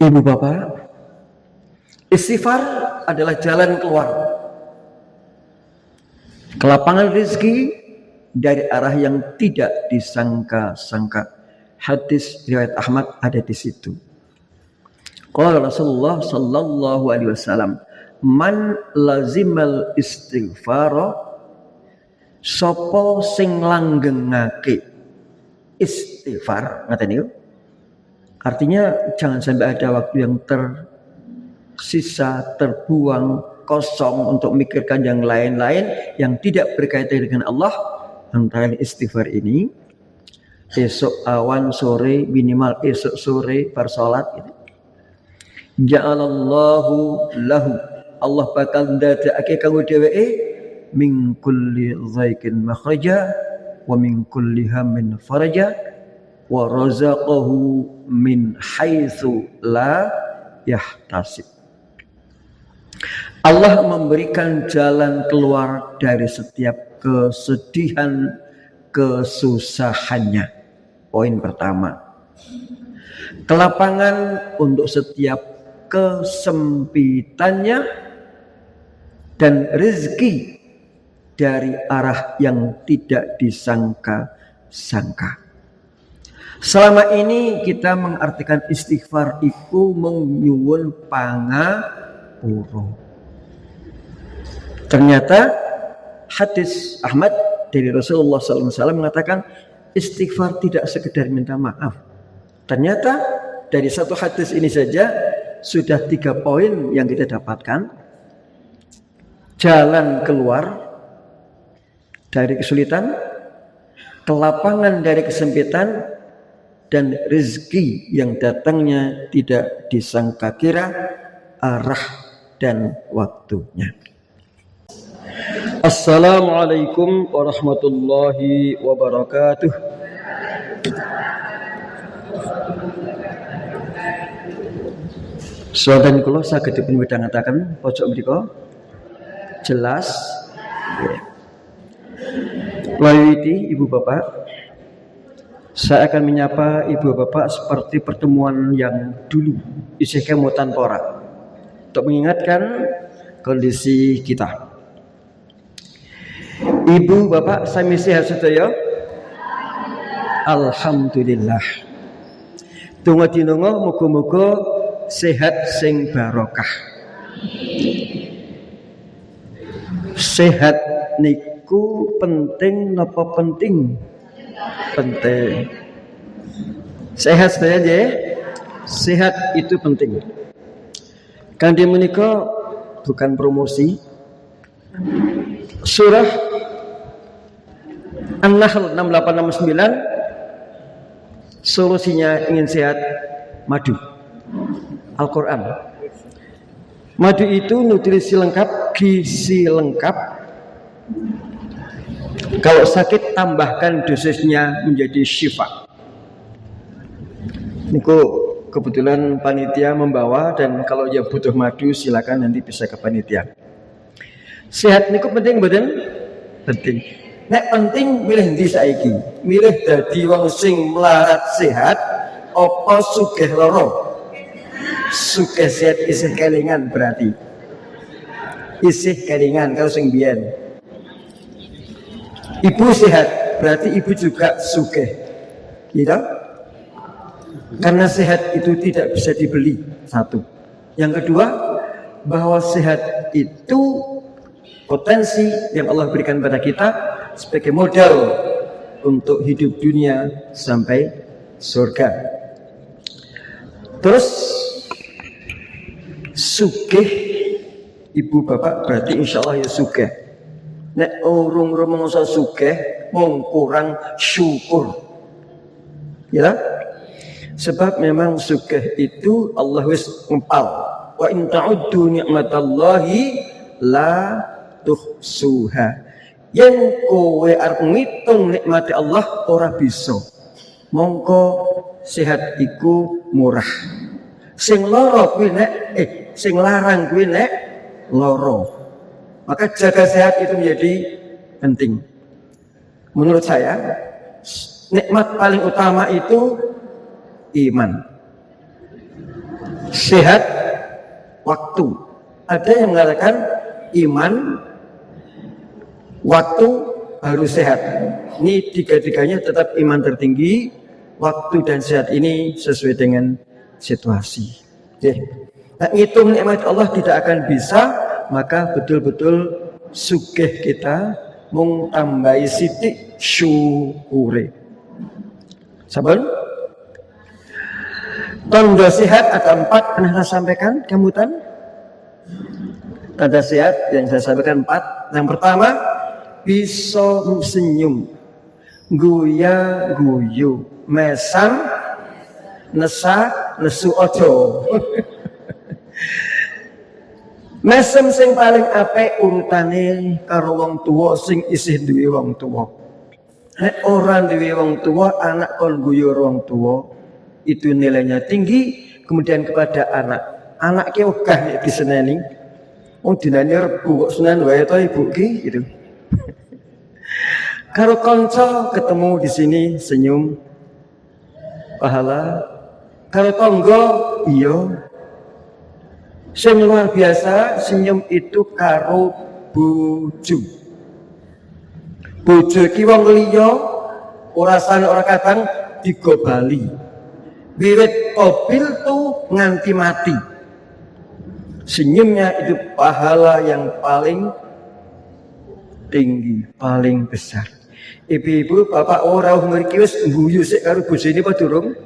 Ibu bapak, istighfar adalah jalan keluar ke lapangan rezeki dari arah yang tidak disangka-sangka. Hadis riwayat Ahmad ada di situ. Qala Rasulullah sallallahu alaihi wasallam, man lazimal istighfara, sapa sing langgengake istighfar, ngaten niku. Artinya jangan sampai ada waktu yang tersisa, terbuang, kosong untuk memikirkan yang lain-lain yang tidak berkaitan dengan Allah. Antara istighfar ini, esok awan sore, minimal esok sore bar salat gitu. Ja'alallahu lahu, Allah bakal ndadekake kanggo dheweke min kulli dhaikin makhraja wa min kulli hammin faraja wa razaqahu min haitsu la yahtasib. Allah memberikan jalan keluar dari setiap kesedihan, kesusahannya. Poin pertama. Kelapangan untuk setiap kesempitannya dan rezeki dari arah yang tidak disangka-sangka. Selama ini kita mengartikan istighfar iku nyuwun pangapura. Ternyata hadis Ahmad dari Rasulullah SAW mengatakan istighfar tidak sekedar minta maaf. Ternyata dari satu hadis ini saja sudah 3 poin yang kita dapatkan. Jalan keluar dari kesulitan, kelapangan dari kesempitan, dan rezeki yang datangnya tidak disangka kira arah dan waktunya. Assalamualaikum warahmatullahi wabarakatuh. Sahabat kula saged dipun midhangetaken pojok mriku jelas. Wiwiti Ibu Bapak, saya akan menyapa Ibu Bapak seperti pertemuan yang dulu isih kemutan pora untuk mengingatkan kondisi kita. Ibu Bapak sami sehat sedaya? Alhamdulillah. Donga dinonga muga-muga sehat sing barokah. Sehat niku penting napa penting? Penting. Sehat sedaya nggih? Sehat itu penting. Kanthi menika bukan promosi. Surah An-Nahl 6869, solusinya ingin sehat, madu. Al-Quran. Madu itu nutrisi lengkap, gizi lengkap. Kalau sakit tambahkan dosisnya menjadi syifa. Niku kebetulan panitia membawa, dan kalau yang butuh madu silakan nanti bisa ke panitia. Sehat niku penting mboten? Penting. Nek penting milih ndi saiki? Milih dadi wong sing melarat sehat apa sugih lara? Sugih sehat isih kelingan berarti. Isih kelingan kalau sing biyen. Ibu sehat berarti ibu juga sugih. Gitu? Karena sehat itu tidak bisa dibeli, satu. Yang kedua, bahwa sehat itu potensi yang Allah berikan pada kita sebagai modal untuk hidup dunia sampai surga. Terus sugih Ibu Bapak berarti insya Allah ya sugih. Nek urung rumangsa sugih mung kurang syukur. Ya. Sebab memang sugih itu Allah wis ngempal. Wa in ta'uddu ni'matallahi la tuhsuha. Yen kowe arep ngitung nikmati Allah ora bisa. Mongko sehat iku murah. Sing lara kuwi nek sing larang kuwi nek lara. Maka jaga sehat itu menjadi penting. Menurut saya nikmat paling utama itu iman. sehat, waktu. Ada yang mengatakan iman, waktu harus sehat. Ini tiga-tiganya tetap iman tertinggi, waktu dan sehat ini sesuai dengan situasi. Oke. Nah, ngitung nikmat Allah tidak akan bisa, maka betul-betul sugih kita mung tambahi sithik syukure. Saben tanda sehat ada 4 pernah saya sampaikan kemudian. Tanda sehat yang saya sampaikan 4. Yang pertama, bisa senyum, guya-guyu, mesam, nesa, nesu ojo. Mesem sing paling apik urutane karo wong tuwa sing isih duwe wong tuwa. Nek ora duwe wong tuwa, anak kon guyu wong tuwa, itu nilainya tinggi. Kemudian kepada anak, anak ki ogah nek diseneni. Wong dinane Rebo kok Senin wae to ibu ki gitu. Karo kanca ketemu di sini senyum, pahala. Karo tangga iya. Sing luar biasa senyum itu karo bojo. Bojo iki wong liya ora san ora kadang digobali. Wiwit mobil tuh nganti mati. Senyumnya itu pahala yang paling tinggi, paling besar. Ibu-ibu, bapak ora mriki wis guyu sik karo bojone apa durung?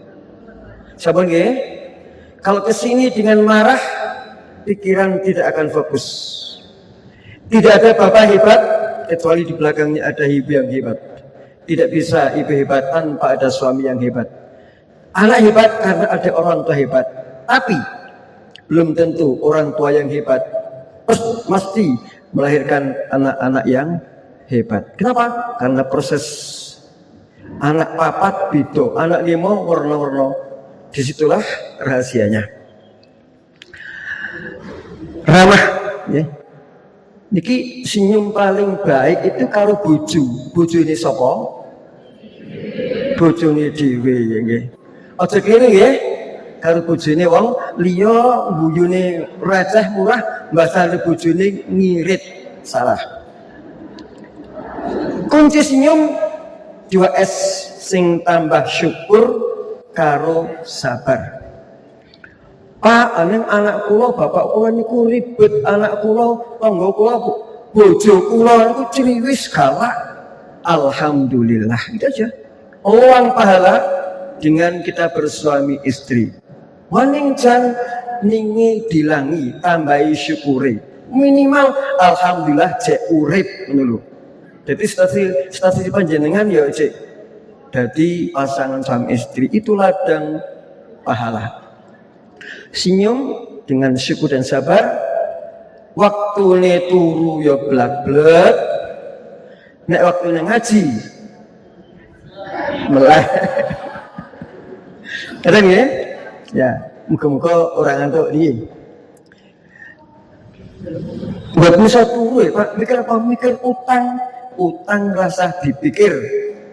Sampun nggih? Kalau kesini dengan marah, pikiran tidak akan fokus. Tidak ada bapak hebat kecuali di belakangnya ada ibu yang hebat. Tidak bisa ibu hebat tanpa ada suami yang hebat. Anak hebat karena ada orang tua hebat. Tapi belum tentu orang tua yang hebat mesti melahirkan anak-anak yang hebat. Kenapa? Karena proses anak papat beda, anak lima warna-warna. Disitulah rahasianya. Ramah, ya. Niki senyum paling baik itu karo bojo. Bojo ini sapa? Bojone dhewe ya nggih. Aja kene nggih. Karo bojone wong liya guyune receh murah, mbasane bojone ngirit. Salah. Kunci senyum 2S sing tambah syukur karo sabar. Pak, anak kula, bapak kula niku ribet, anak kula, tangga kula, bojo kula niku ciriwis galak. Alhamdulillah, itu aja. Uang pahala dengan kita bersuami istri. Waning jan ningi dilangi, tambahi syukuri. Minimal alhamdulillah cek urip ngono lho. Jadi stasi panjenengan ya cek. Jadi pasangan suami istri itu ladang pahala. Senyum dengan syukur dan sabar. Waktune turu ya blak-blek. Nek waktune ngaji melah. Kadang ya? Ya, muka-muka orang ngantuk ini. Buat bisa turu ya Pak, mikir apa? Mikir utang. Utang rasa dipikir.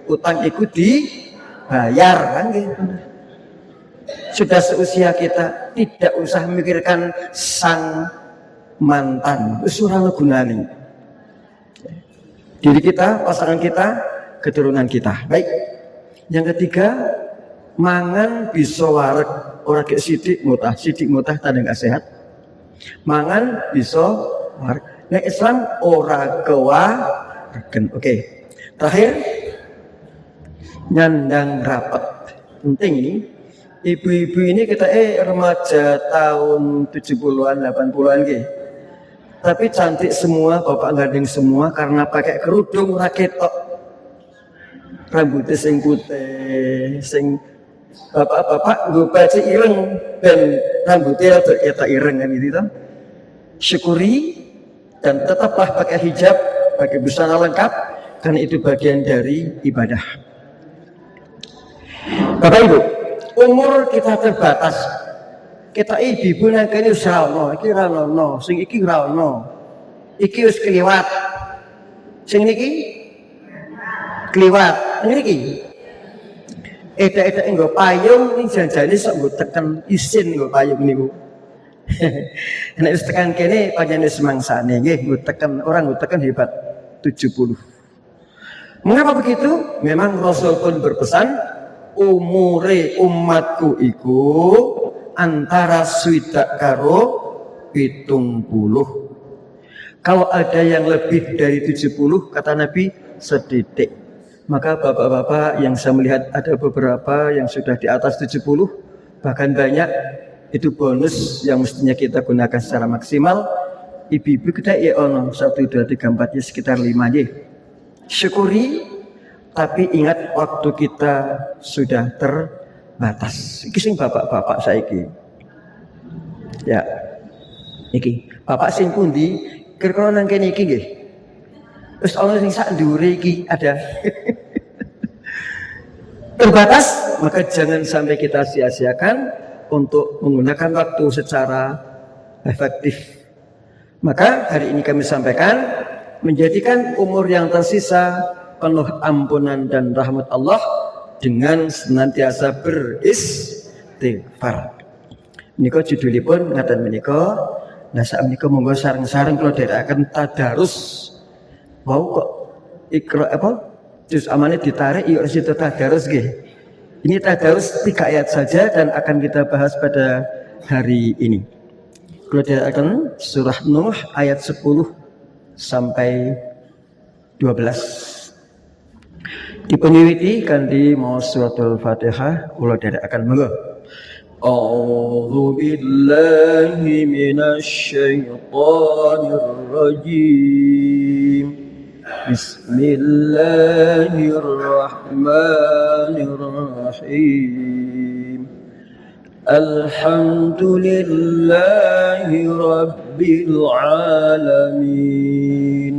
Utang ikut dibayar kan gitu. Sudah seusia kita tidak usah memikirkan sang mantan, usuran gunani. Diri kita, pasangan kita, keturunan kita. Baik. Yang ketiga, mangan bisa wareg ora gek sidik mutah tanda gak sehat. Mangan bisa wareg. Nek Islam ora kewaregen. Oke. Terakhir, nyandang rapat. Penting ini. Ibu-ibu ini kita remaja tahun 70-an, 80-an gitu. Tapi cantik semua, bapak gandeng semua karena pakai kerudung raketok. Rambutnya sing putih, sing bapak-bapak gue baca ireng dan rambutnya ternyata ireng kan gitu. Syukuri dan tetaplah pakai hijab, pakai busana lengkap karena itu bagian dari ibadah. Bapak Ibu, umur kita terbatas. Kita ibu nang kene wis ra ono, iki ra ono, sing iki ra ono. Iki wis kliwat. Sing niki kliwat. Niki. Eta-eta nggo payung ning janjane sok nggo teken isin nggo payung niku. Nek wis tekan kene panjenengan semangsane nggih, orang tekan hebat 70. Mengapa begitu? Memang Rasul pun berpesan, umure umatku iku antara swidak karo 70. Kalau ada yang lebih dari 70, kata Nabi, sedidik. Maka bapak-bapak yang saya melihat ada beberapa yang sudah di atas 70, bahkan banyak, itu bonus yang mestinya kita gunakan secara maksimal. Ibu-ibu kita ya ono 1, 2, 3, 4 ya sekitar 5 ya. Syukuri, tapi ingat waktu kita sudah terbatas. Iki sing bapak-bapak saiki. Ya. Iki, bapak sing pundi kira-kira nang kene iki nggih. Terus ana sing sak ndure iki ada. Terbatas, maka jangan sampai kita sia-siakan untuk menggunakan waktu secara efektif. Maka hari ini kami sampaikan, menjadikan umur yang tersisa penuh ampunan dan rahmat Allah dengan senantiasa beristighfar. Menika judulipun ngaten menika. Nah saat menika monggo sareng-sareng kula dherekaken tadarus. Wau kok ikra apa? Juz amane ditarik yuk situ tadarus nggih. Ini tadarus 3 ayat saja dan akan kita bahas pada hari ini. Kita akan surah Nuh ayat 10 sampai 12. Dipenyiwiti kanthi maos suratul Fatihah kula dherekaken monggo. A'udzu billahi minasy syaithanir rajim. Bismillahirrahmanirrahim. Alhamdulillahi rabbil alamin.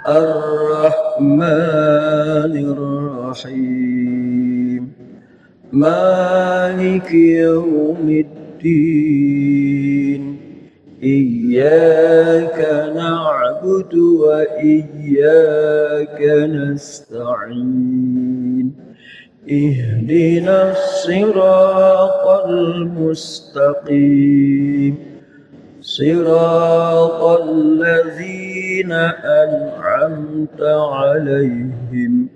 Ar-Rahmanir Rahim. Maliki yaumiddin. Iyyaka na'budu wa iyyaka nasta'in. Ihdinas siratal mustaqim. Siratal ladzina an'amta 'alaihim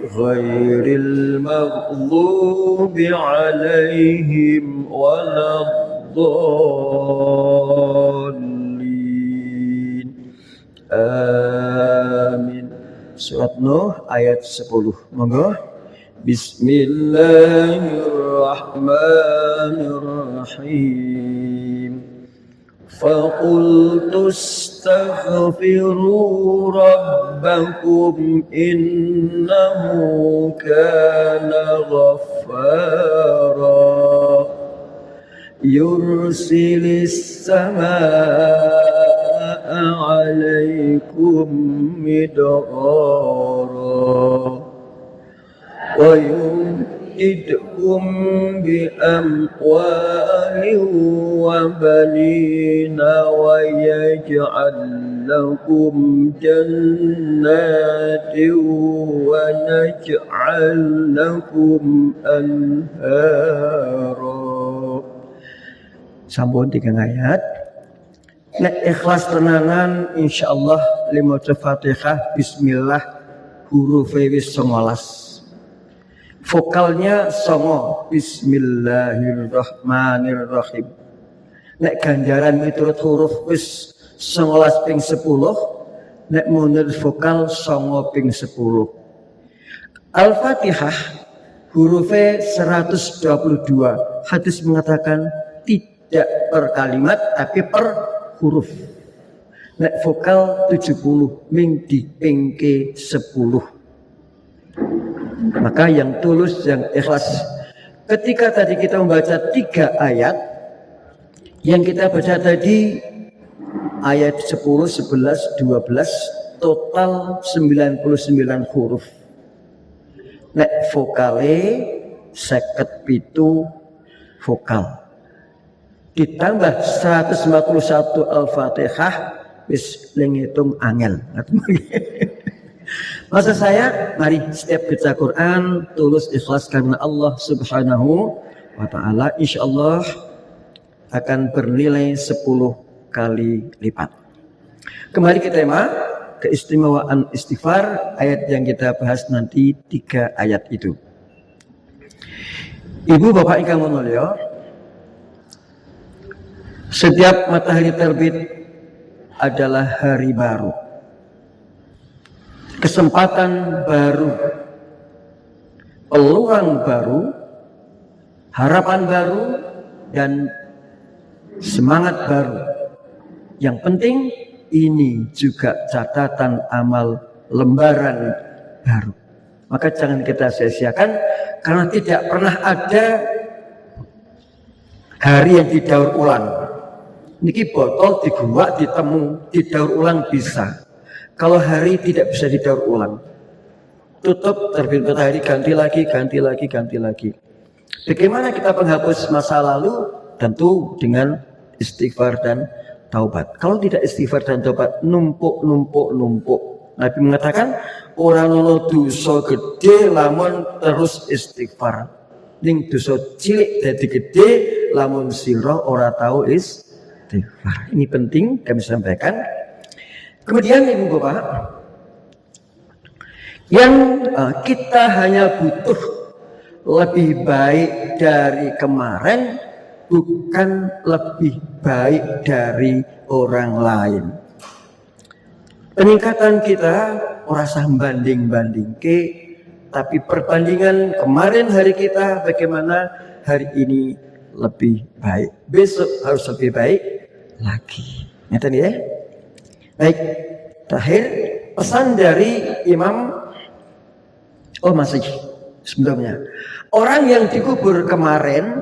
ghairil maghdubi 'alaihim waladdallin. Amin. Surat Nuh ayat 10. Monggo. Bismillahirrahmanirrahim. Faqultu astaghfiru rabbakum innahu kana ghaffara yursilis samaa'a 'alaikum midrara wa yumdidkum bi amwalin wa banina wa yaj'al lakum jannatin wa naj'al lakum anhara. Sampun 3 ayat. Nek ikhlas tenanan insyaallah limaca Fatihah bismillah hurufe wis 19. Vokalnya songo bismillahirrahmanirrahim. Nek ganjaran miturut huruf wis 19 ping 10, nek munir vokal songo ping 10. Al-Fatihah hurufnya 122. Hadis mengatakan tidak per kalimat tapi per huruf. Nek vokal 70 ming dipengke 10. Maka yang tulus, yang ikhlas. Ketika tadi kita membaca 3 ayat, yang kita baca tadi ayat 10, 11, 12, total 99 huruf. Nek vokale 57 vokal. Ditambah 151 Al-Fatihah, wis ngitung angel. Maksud saya, mari setiap baca Quran tulus ikhlas karena Allah Subhanahu wa ta'ala. Insyaallah akan bernilai 10 kali lipat. Kembali ke tema keistimewaan istighfar, ayat yang kita bahas nanti 3 ayat itu. Ibu bapak ingkang mulya, setiap matahari terbit adalah hari baru, kesempatan baru, peluang baru, harapan baru, dan semangat baru. Yang penting ini juga catatan amal lembaran baru. Maka jangan kita sia-siakan, karena tidak pernah ada hari yang didaur ulang. Niki botol diguak, ditemu, didaur ulang bisa. Kalau hari tidak bisa didaur ulang. Tutup, terbit matahari, ganti lagi, ganti lagi, ganti lagi. Bagaimana kita menghapus masa lalu? Tentu dengan istighfar dan taubat. Kalau tidak istighfar dan taubat, numpuk. Nabi mengatakan, orang ono dosa gede lamun terus istighfar. Ning dosa cilik dadi gede lamun sira ora tahu istighfar. Ini penting kami sampaikan. Kemudian Ibu Bapak, yang kita hanya butuh lebih baik dari kemarin, bukan lebih baik dari orang lain. Peningkatan kita ora sah banding-banding ke, tapi perbandingan kemarin hari kita bagaimana, hari ini lebih baik, besok harus lebih baik lagi. Ngerti ya? Baik, terakhir pesan dari Imam. Oh masih sebelumnya, orang yang dikubur kemarin,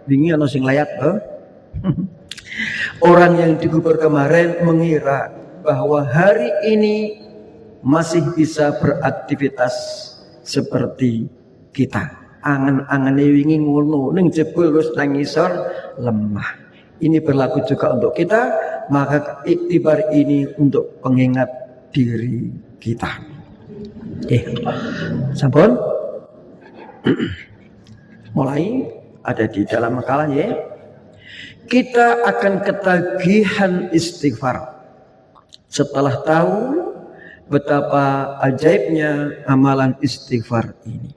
bingung ono sing layat, orang yang dikubur kemarin mengira bahwa hari ini masih bisa beraktivitas seperti kita. Angan-angane wingi ngono, ning jebul wis nang ngisor lemah. Ini berlaku juga untuk kita, maka iktibar ini untuk pengingat diri kita. Sampun mulai ada di dalam makalah ya. Kita akan ketagihan istighfar setelah tahu betapa ajaibnya amalan istighfar ini.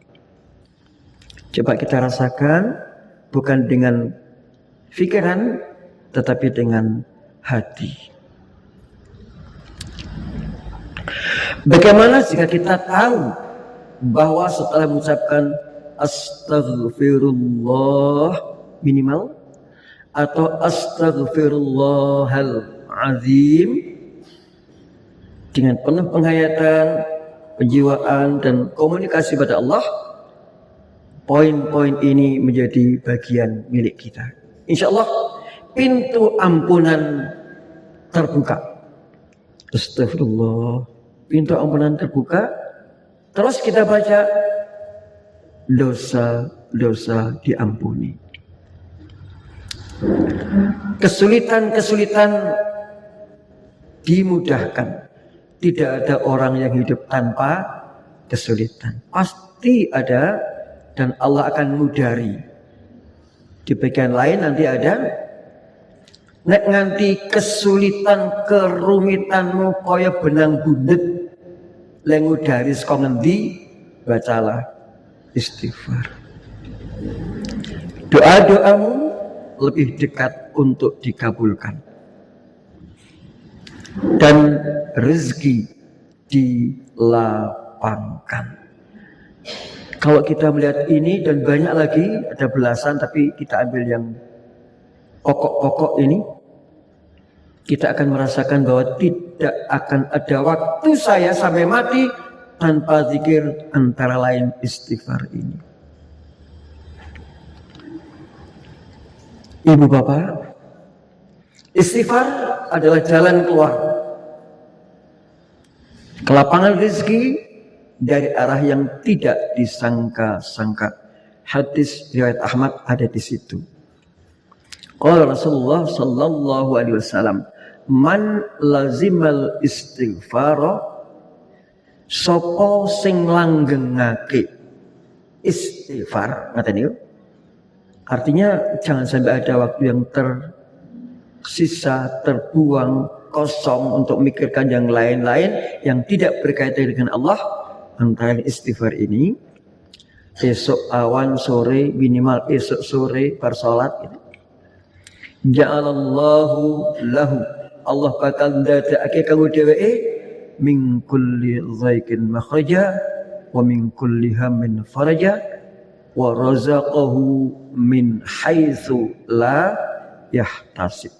Coba kita rasakan, bukan dengan pikiran tetapi dengan hati. Bagaimana jika kita tahu bahwa setelah mengucapkan astaghfirullah minimal atau astaghfirullahal azim dengan penuh penghayatan, penjiwaan dan komunikasi pada Allah, poin-poin ini menjadi bagian milik kita. Insya Allah pintu ampunan terbuka. Astagfirullah, pintu ampunan terbuka. Terus kita baca, dosa-dosa diampuni. Kesulitan-kesulitan dimudahkan. Tidak ada orang yang hidup tanpa kesulitan. Pasti ada, dan Allah akan mudari. Di bagian lain nanti ada, nek nganti kesulitan kerumitanmu kaya benang bundet lengu dari saka ngendi, bacalah istighfar. Doa-doamu lebih dekat untuk dikabulkan. Dan rezeki dilapangkan. Kalau kita melihat ini dan banyak lagi, ada belasan, tapi kita ambil yang pokok-pokok ini, kita akan merasakan bahwa tidak akan ada waktu saya sampai mati tanpa zikir, antara lain istighfar ini. Ibu bapak, istighfar adalah jalan keluar ke lapangan rezeki dari arah yang tidak disangka-sangka. Hadis riwayat Ahmad ada di situ. Qala Rasulullah sallallahu alaihi wasallam, man lazimal istighfara, sapa sing langgengake istighfar, ngaten niku, Artinya jangan sampai ada waktu yang tersisa, terbuang, kosong untuk memikirkan yang lain-lain yang tidak berkaitan dengan Allah. Antara istighfar ini, esok awan sore, minimal esok sore bersolat gitu. Ja'alallahu lahu, Allah bakal ndadekake kanggo dheweke min kulli dhaikin makhraja wa min kulli hammin faraja wa razaqahu min haitsu la yahtasib.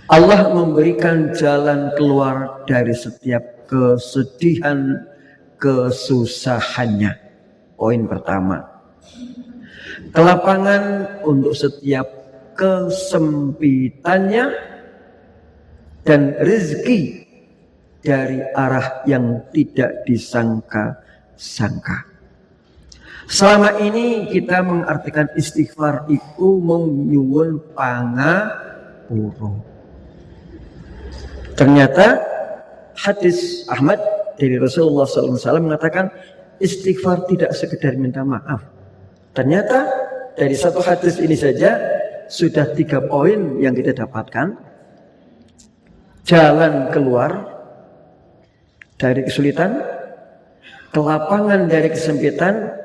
Allah memberikan jalan keluar dari setiap kesedihan, kesusahannya. Poin pertama. Kelapangan untuk setiap kesempitannya dan rezeki dari arah yang tidak disangka-sangka. Selama ini kita mengartikan istighfar itu menyuwun pangapura. Ternyata hadis Ahmad dari Rasulullah SAW mengatakan istighfar tidak sekedar minta maaf. Ternyata dari satu hadis ini saja sudah 3 poin yang kita dapatkan. Jalan keluar dari kesulitan, kelapangan dari kesempitan,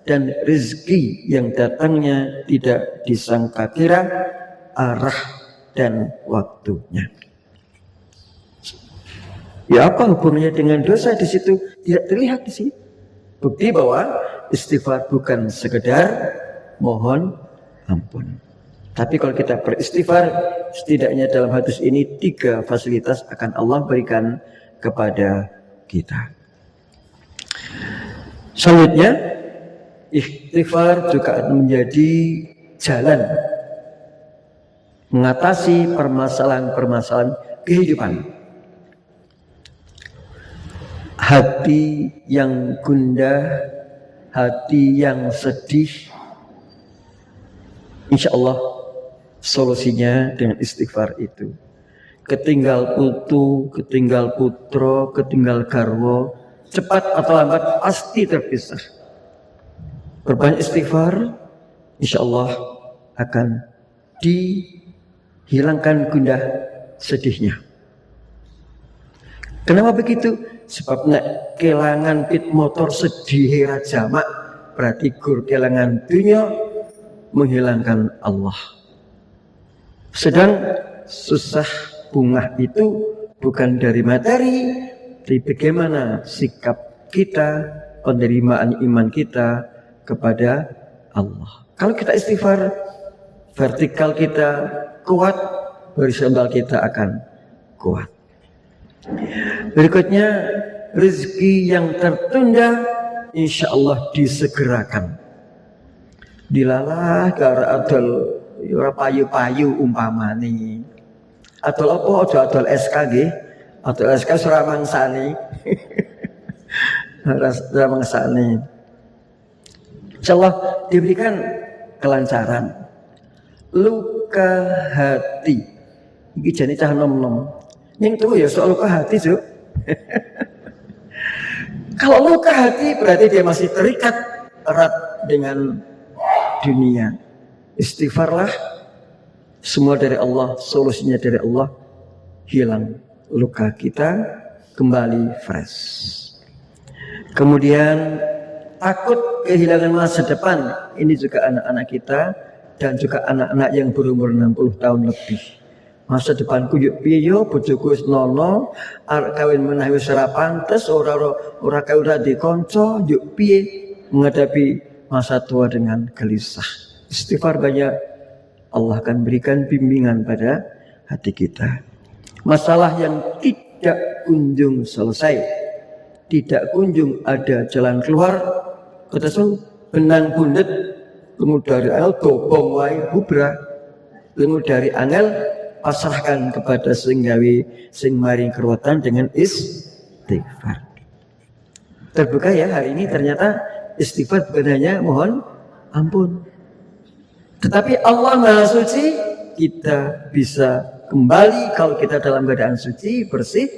dan rezeki yang datangnya tidak disangka kira arah dan waktunya. Ya, apa hubungannya dengan dosa di situ? Tidak terlihat di sini. Bukti bahwa istighfar bukan sekedar mohon ampun. Tapi kalau kita beristighfar, setidaknya dalam hadis ini 3 fasilitas akan Allah berikan kepada kita. Selanjutnya, istighfar juga menjadi jalan mengatasi permasalahan-permasalahan kehidupan. Hati yang gundah, hati yang sedih, insya Allah solusinya dengan istighfar itu. Ketinggal putu, ketinggal putro, ketinggal garwo, cepat atau lambat pasti terpisah. Berbanyak istighfar, insya Allah akan dihilangkan gundah sedihnya. Kenapa begitu? Sebab nek kelangan pit motor sedih jamak, berarti gur kelangan dunia menghilangkan Allah. Sedang susah bungah itu bukan dari materi, tapi bagaimana sikap kita, penerimaan iman kita kepada Allah. Kalau kita istighfar, vertikal kita kuat, horizontal kita akan kuat. Berikutnya, rezeki yang tertunda insya Allah disegerakan. Dilalah gara adol ora payu-payu umpamane. Adol apa? Adol SK nggih. Adol SK ora mangsane. Ora mangsane. Insyaallah diberikan kelancaran. Luka hati. Iki jane cah nom-nom. Ning tuh ya soal luka hati, Cuk. Kalau luka hati berarti dia masih terikat erat dengan dunia. Istighfarlah, semua dari Allah, solusinya dari Allah. Hilang luka kita, kembali fresh. Kemudian takut kehilangan masa depan. Ini juga anak-anak kita dan juga anak-anak yang berumur 60 tahun lebih. Masa depanku yuk piye yo, bojoku wis nono, arep kawin meneh wis ora pantes, ora kawin ora dikonco, yuk piye menghadapi masa tua dengan gelisah. Istighfar banyak, Allah akan berikan bimbingan pada hati kita. Masalah yang tidak kunjung selesai, tidak kunjung ada jalan keluar, ketesu benang bundet, lemu dari angel dobong wae bubra, lemu dari angel pasrahkan kepada sing gawe sing maring keruwetan dengan istighfar. Terbuka ya hari ini, ternyata istighfar bukan hanya mohon ampun, tetapi Allah Maha Suci. Kita bisa kembali kalau kita dalam keadaan suci, bersih,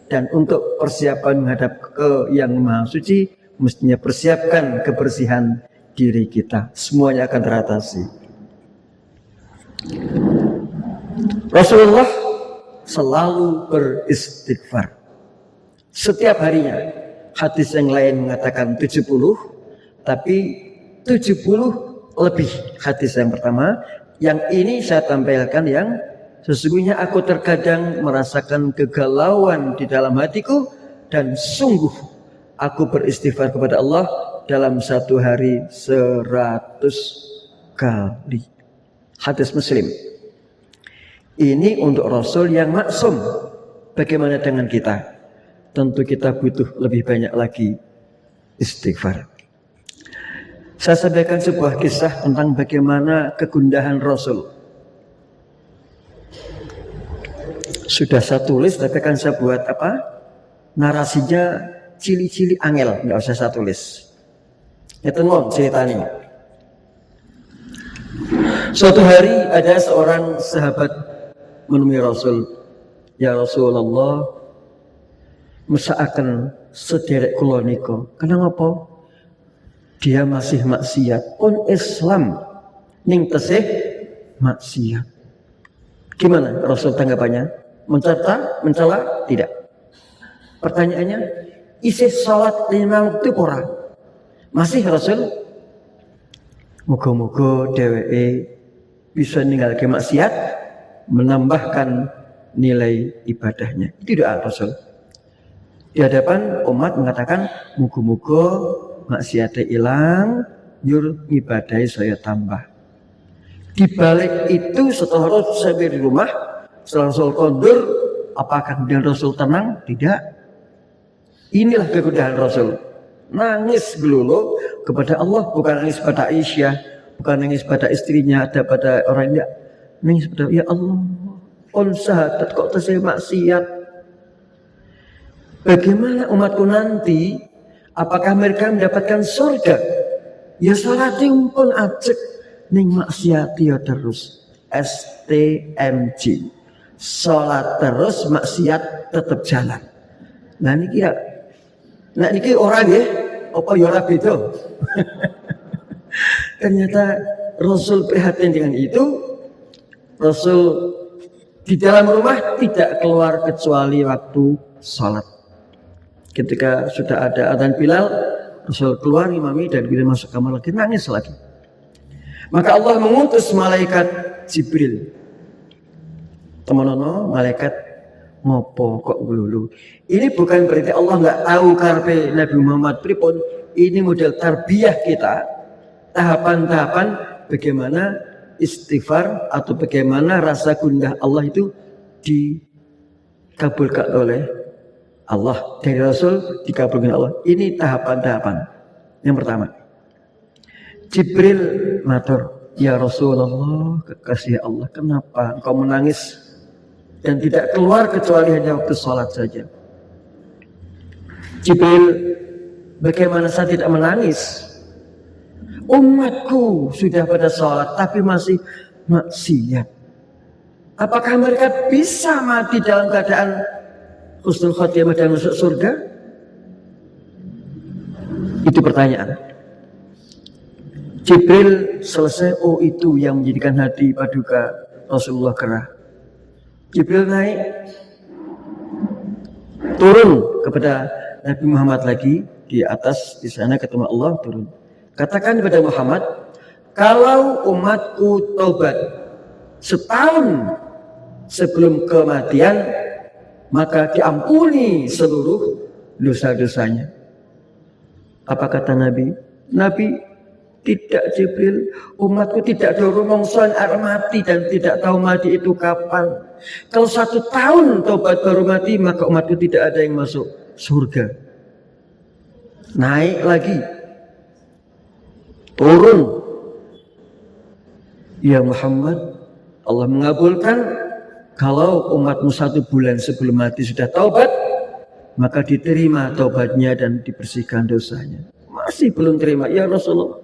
dan untuk persiapan menghadap ke yang Maha Suci mestinya persiapkan kebersihan diri kita. Semuanya akan teratasi. Rasulullah selalu beristighfar. Setiap harinya. Hadis yang lain mengatakan 70, tapi 70 lebih hadis yang pertama. Yang ini saya tampilkan yang sesungguhnya aku terkadang merasakan kegalauan di dalam hatiku dan sungguh aku beristighfar kepada Allah dalam satu hari 100 kali. Hadis Muslim. Ini untuk Rasul yang maksum. Bagaimana dengan kita? Tentu kita butuh lebih banyak lagi istighfar. Saya sampaikan sebuah kisah tentang bagaimana kegundahan Rasul. Sudah saya tulis, tapi kan saya buat narasinya cili-cili angel, nggak usah saya tulis. Itu non ceritanya. Suatu hari ada seorang sahabat menemui Rasul. Ya Rasulullah, mesaaken sederek kula nika. Kenapa? Dia masih maksiat. Pun Islam ning tesih maksiat. Gimana Rasul tanggapannya? Mencela? Tidak. Pertanyaannya, isih salat 5 waktu ora? Masih Rasul? Muga-muga dheweke bisa ninggalke maksiat, menambahkan nilai ibadahnya. Itu doa Rasul. Di hadapan umat mengatakan, muga-muga maksiatnya hilang, nyur ibadahnya saya tambah. Di balik itu setelah Rasul sampai di rumah, setelah Rasul kondur, apakah kemudian Rasul tenang? Tidak. Inilah kegundahan Rasul. Nangis gelulu kepada Allah, bukan nangis pada Aisyah, bukan nangis pada istrinya, ada pada orang ini. Nangis pada ya Allah, on sahadat kok tesih maksiat. Bagaimana umatku nanti? Apakah mereka mendapatkan surga? Ya salating pun ajek ning maksiat ya terus. STMJ. Salat terus, maksiat tetap jalan. Nah niki ya. Nah niki orang ya, apa ya ora beda. Ternyata Rasul prihatin dengan itu. Rasul di dalam rumah tidak keluar kecuali waktu salat. Ketika sudah ada adzan Bilal, Rasul keluar imami dan kemudian masuk kamar lagi, nangis lagi. Maka Allah mengutus malaikat Jibril. Teman-teman, malaikat ngopo kok ngelulu. Ini bukan berarti Allah nggak tahu karpe Nabi Muhammad pripun. Ini model tarbiyah kita, tahapan-tahapan bagaimana istighfar atau bagaimana rasa gundah Allah itu dikabulkan oleh Allah, dari Rasul dikabulkan Allah. Ini tahapan-tahapan. Yang pertama, Jibril matur, ya Rasulullah, kekasih Allah, kenapa engkau menangis dan tidak keluar kecuali hanya waktu sholat saja? Jibril, bagaimana saya tidak menangis? Umatku sudah pada sholat tapi masih maksiat. Apakah mereka bisa mati dalam keadaan husnul khotimah dan masuk surga? Itu pertanyaan. Jibril selesai, oh itu yang menjadikan hati paduka Rasulullah gerah. Jibril naik, turun kepada Nabi Muhammad lagi di atas, di sana ketemu Allah, turun. Katakan kepada Muhammad, kalau umatku taubat setahun sebelum kematian, maka diampuni seluruh dosa-dosanya. Apa kata Nabi? Nabi, tidak Jibril, umatku tidak ada rumongsoan mati dan tidak tahu mati itu kapan. Kalau 1 tahun taubat baru mati, maka umatku tidak ada yang masuk surga. Naik lagi, turun. Ya Muhammad, Allah mengabulkan kalau umatmu 1 bulan sebelum mati sudah taubat, maka diterima taubatnya dan dibersihkan dosanya. Masih belum terima, ya Rasulullah,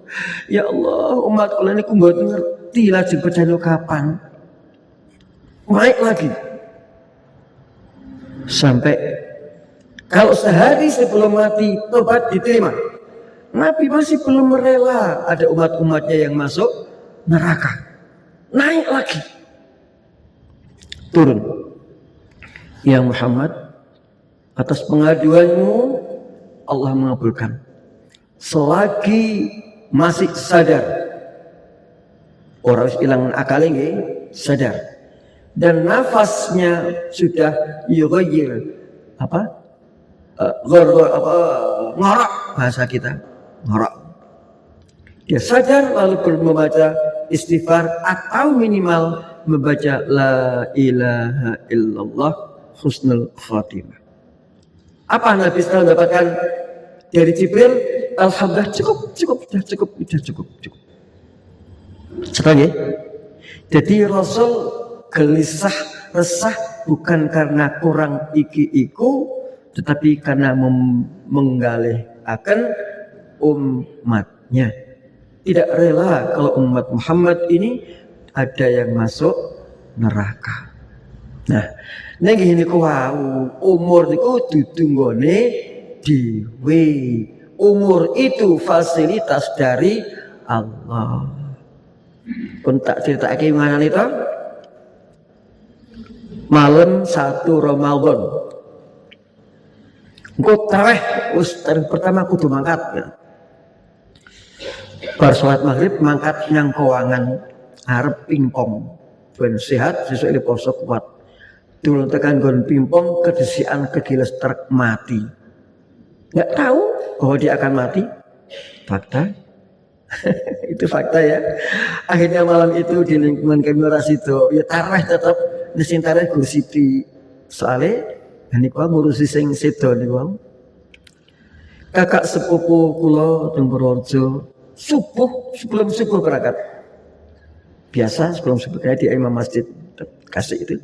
ya Allah, umatku ini aku nggak ngerti lagi berjaya kapan. Naik lagi sampai kalau sehari sebelum mati taubat diterima, Nabi masih belum rela ada umat-umatnya yang masuk neraka. Naik lagi. Turun. Ya Muhammad, atas pengaduanmu Allah mengabulkan. Selagi masih sadar, orang hilang akal ini sadar, dan nafasnya sudah yughayir ngorok bahasa kita, ngorok. Dia sadar lalu perlu membaca istighfar atau minimal membaca la ilaha illallah husnul khatimah. Apa Nabi setelah mendapatkan dari Jibril? Alhamdulillah cukup. Sebagai jadi Rasul gelisah resah bukan karena kurang iki-iku, tetapi karena menggalih akan umatnya. Tidak rela kalau umat Muhammad ini ada yang masuk neraka. Nah, nek ngene ku umur niku dudu nggone dhewe. Umur itu fasilitas dari Allah. Pun tak ceritake mana itu? Malam 1 Ramadan. Engko tarawih wis pertama kudu mangkat ya. Bar salat maghrib mangkat yang keuangan arep pingpong. Ben sehat sesuk poso kuat. Turun tekan gon pingpong kedesian kegiles truk mati. Nggak tahu bahwa dia akan mati. Fakta. Itu fakta ya. Akhirnya malam itu di lingkungan kamera situ ya tarawih tetap disin tarawih Gur Siti. Soale niku ngurusi sing sedo niku. Kakak sepupu kula teng Purworejo sebelum subuh berangkat. Biasa sebelum subuh kayak di imam masjid kasih itu.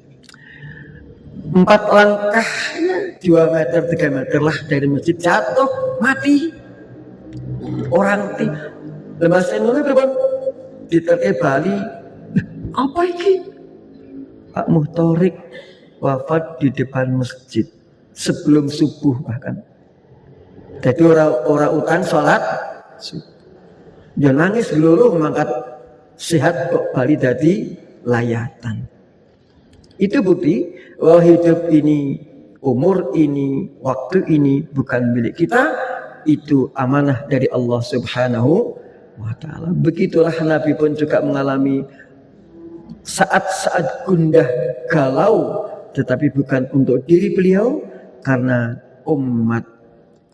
4 langkah 2 meter 3 meter lah dari masjid jatuh mati. Orang lemas ini berapa? Diterke Bali. Apa ini? Pak Muhtorik wafat di depan masjid sebelum subuh bahkan. Jadi orang utang sholat, dia nangis geluluh mangkat sehat kok Bali dadi layatan. Itu bukti bahwa hidup ini, umur ini, waktu ini bukan milik kita, itu amanah dari Allah Subhanahu wa Ta'ala. Begitulah Nabi pun juga mengalami saat-saat gundah galau, tetapi bukan untuk diri beliau, karena umat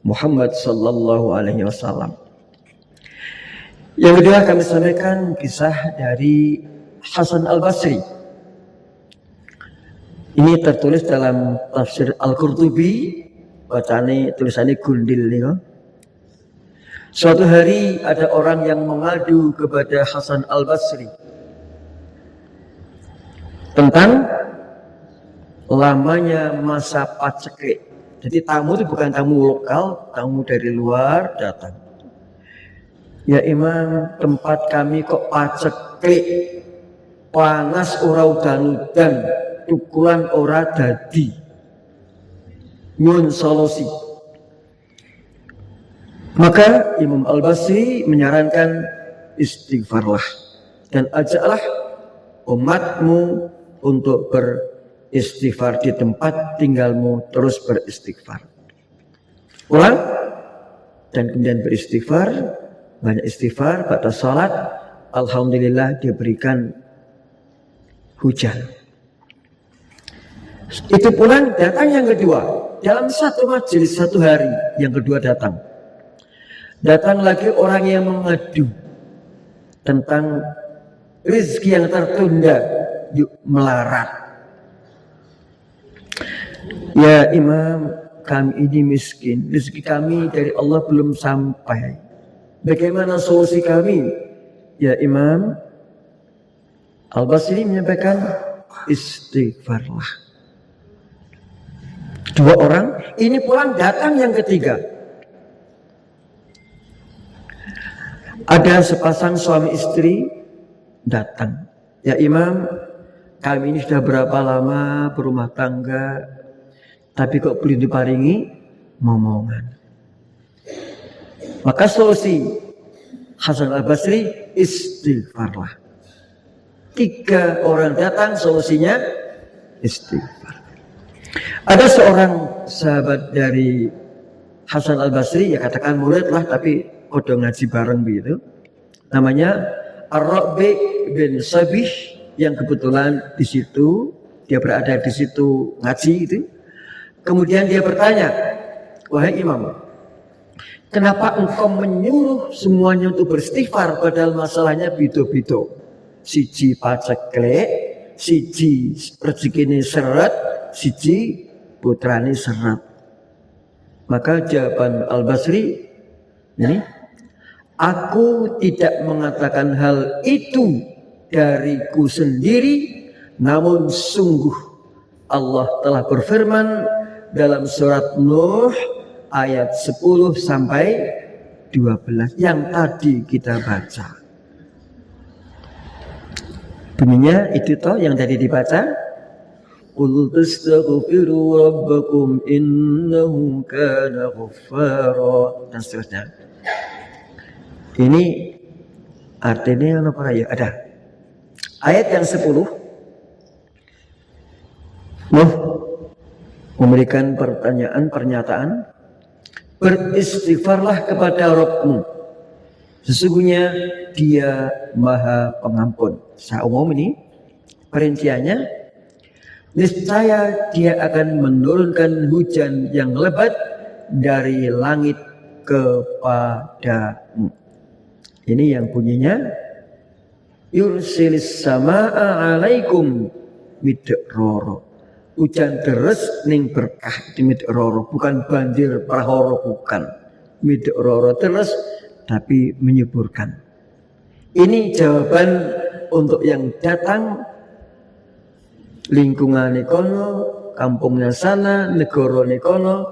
Muhammad sallallahu alaihi wasallam. Yang kedua kami sampaikan kisah dari Hasan Al-Basri. Ini tertulis dalam tafsir Al-Qurtubi, bacane tulisannya gundil nih. Suatu hari ada orang yang mengadu kepada Hasan Al-Basri tentang lamanya masa paceklik. Jadi tamu itu bukan tamu lokal, tamu dari luar datang. Ya Imam, tempat kami kok paceklik, panas ora udan-udan, tukulan ora dadi. Nyun solusi. Maka Imam Al-Basri menyarankan istighfarlah dan ajaklah umatmu untuk beristighfar di tempat tinggalmu, terus beristighfar. Pulang dan kemudian beristighfar, banyak istighfar pada salat. Alhamdulillah diberikan hujan. Itu pulang, datang yang kedua. Dalam satu majelis satu hari, yang kedua datang. Datang lagi orang yang mengadu tentang rezeki yang tertunda, yuk melarat. Ya Imam, kami ini miskin, rezeki kami dari Allah belum sampai. Bagaimana solusi kami? Ya Imam, Al-Basri menyampaikan istighfarlah. Dua orang, ini pulang datang yang ketiga. Ada sepasang suami istri datang. Ya Imam, kami ini sudah berapa lama berumah tangga, tapi kok belum diparingi momongan. Maka solusi Hasan Al-Basri, istighfarlah. 3 orang datang, solusinya istighfar. Ada seorang sahabat dari Hasan Al-Basri, ya katakan murid lah, tapi udah ngaji bareng begitu. Namanya Ar-Rabi bin Sabih, yang kebetulan di situ, dia berada di situ ngaji itu. Kemudian dia bertanya, wahai imam, kenapa engkau menyuruh semuanya untuk beristighfar padahal masalahnya bido-bido? Siji pacekle, siji rezekine seret, siji putrane seret. Maka jawaban Al-Basri ini, aku tidak mengatakan hal itu dariku sendiri, namun sungguh Allah telah berfirman dalam surat Nuh ayat 10 sampai 12 yang tadi kita baca. Bunyinya itu toh yang tadi dibaca. Qul tastaghfiru rabbakum innahu kana ghaffara, dan seterusnya. Ini artinya apa ya? Ada ayat yang 10. Nuh memberikan pernyataan, beristighfarlah kepada Rabbmu, sesungguhnya Dia Maha Pengampun. Saya umum ini perinciannya, niscaya Dia akan menurunkan hujan yang lebat dari langit kepadamu. Ini yang bunyinya, yursilis samaa alaikum midrara. Hujan deres ning berkah di midrara, bukan banjir prahara, bukan. Midrara deres tapi menyuburkan. Ini jawaban untuk yang datang, lingkungan kono, kampungnya sana, negara kono,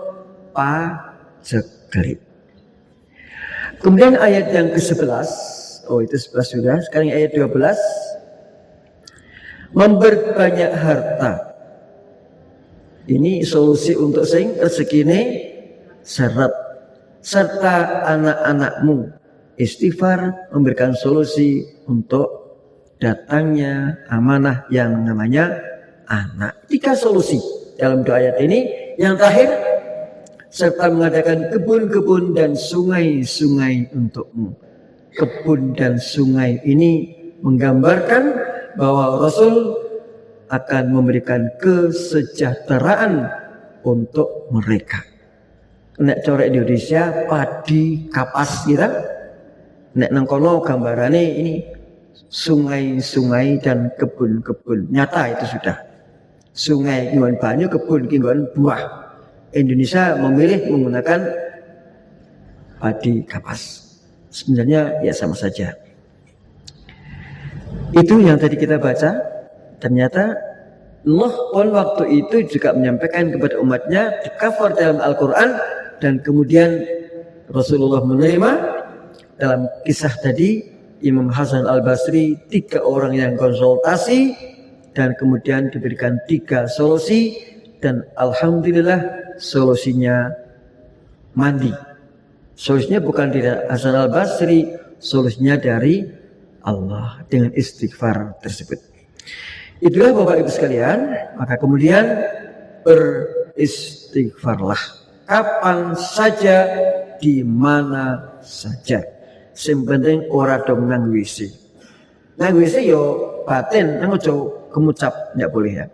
paceklik. Kemudian ayat yang ke-11, oh itu 11 sudah, sekarang ayat 12, memperbanyak harta. Ini solusi untuk sing rezekine seret, serta anak-anakmu. Istighfar memberikan solusi untuk datangnya amanah yang namanya anak. 3 solusi dalam doa ayat ini. Yang terakhir, serta mengadakan kebun-kebun dan sungai-sungai untukmu. Kebun dan sungai ini menggambarkan bahwa Rasul akan memberikan kesejahteraan untuk mereka. Nek corek di Indonesia padi kapas kita, nek nangkono gambarannya ini sungai-sungai dan kebun-kebun. Nyata itu sudah. Sungai nggon banyu, kebun nggon buah. Indonesia memilih menggunakan padi kapas. Sebenarnya ya sama saja. Itu yang tadi kita baca. Ternyata Nuh pun waktu itu juga menyampaikan kepada umatnya dikafar dalam Al-Quran, dan kemudian Rasulullah menerima. Dalam kisah tadi Imam Hasan Al-Basri 3 orang yang konsultasi dan kemudian diberikan 3 solusi, dan alhamdulillah solusinya mandi. Solusinya bukan dari Hasan Al-Basri, solusinya dari Allah dengan istighfar tersebut. Itulah Bapak Ibu sekalian, maka kemudian beristighfarlah kapan saja, di mana saja. Sing penting ora dong nang WC. Nang WC yo batin, nang ojo kemucap, enggak boleh ya.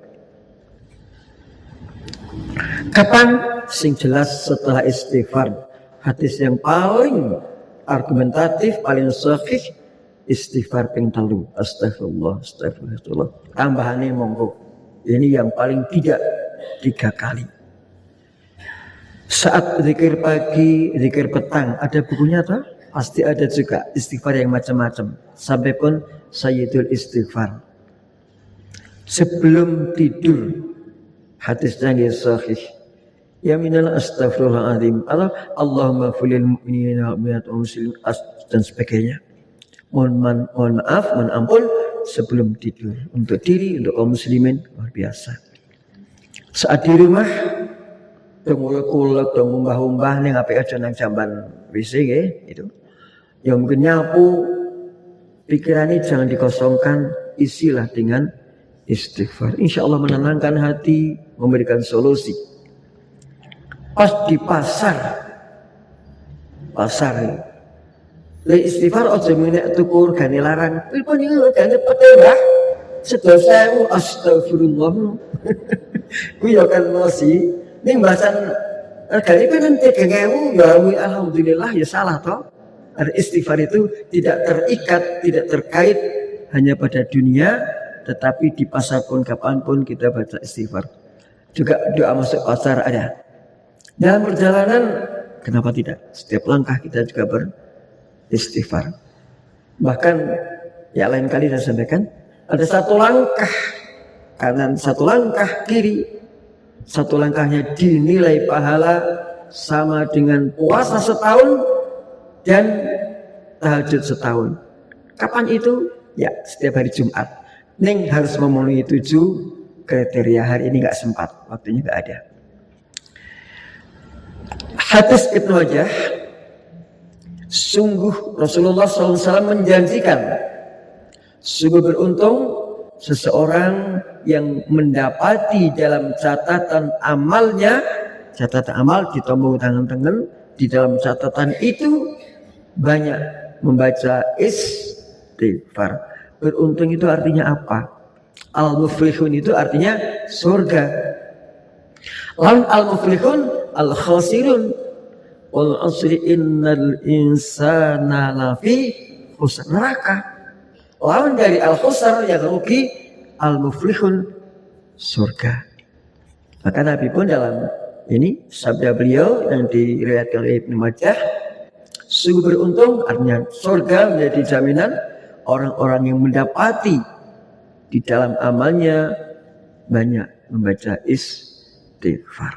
Kapan? Sing jelas setelah istighfar. Hadis yang paling argumentatif, paling sahih, istighfar ping 3. Astagfirullah, astagfirullah. Tambahannya monggo. Ini yang paling tidak 3 kali. Saat zikir pagi, zikir petang, ada bukunya toh? Pasti ada juga istighfar yang macam-macam. Sampai pun Sayyidul Istighfar. Sebelum tidur, hadisnya yang sahih. Ya minal astaghfirullahaladzim. Allahumma fulil mu'minina wal muslimin dan sebagainya. Mohon maaf, mohon ampun sebelum tidur, untuk diri, untuk kaum muslimin, luar biasa. Saat di rumah dong ulek-ulek, dong umbah-umbah ning apik aja nang jamban WC nggih itu. Ya mungkin nyapu pikirannya jangan dikosongkan, isilah dengan istighfar. Insya Allah menenangkan hati, memberikan solusi. Pas di pasar le istighfar aja menek tuku regane larang. Pripun iki regane petembah? Sedosewu astagfirullah. Kuwi ya kan mosi. Ning bahasan regane kan 3.000 ya alhamdulillah ya salah toh. Istighfar itu tidak terikat, tidak terkait hanya pada dunia, tetapi di pasar pun kapanpun kita baca istighfar. Juga doa masuk pasar ada. Dalam perjalanan kenapa tidak? Setiap langkah kita juga beristighfar. Bahkan ya lain kali saya sampaikan, ada satu langkah kanan, satu langkah kiri, satu langkahnya dinilai pahala sama dengan puasa setahun dan tahajud setahun. Kapan itu? Ya setiap hari Jumat. Neng harus memenuhi 7 kriteria. Hari ini nggak sempat, waktunya nggak ada. Hadis Ibnu Majah, sungguh Rasulullah SAW menjanjikan, sungguh beruntung seseorang yang mendapati dalam catatan amalnya, catatan amal ditombol tangan-tangan, di dalam catatan itu banyak membaca istighfar. Beruntung itu artinya apa? Al-muflihun itu artinya surga. Lawan al-muflihun al-khasirun. Wal asri innal insana lafi khusr, neraka. Lawan dari al-khusr yang rugi, al-muflihun surga. Maka Nabi pun dalam ini sabda beliau yang diriwayatkan oleh Ibnu Majah, sungguh beruntung artinya surga menjadi jaminan orang-orang yang mendapati di dalam amalnya banyak membaca istighfar.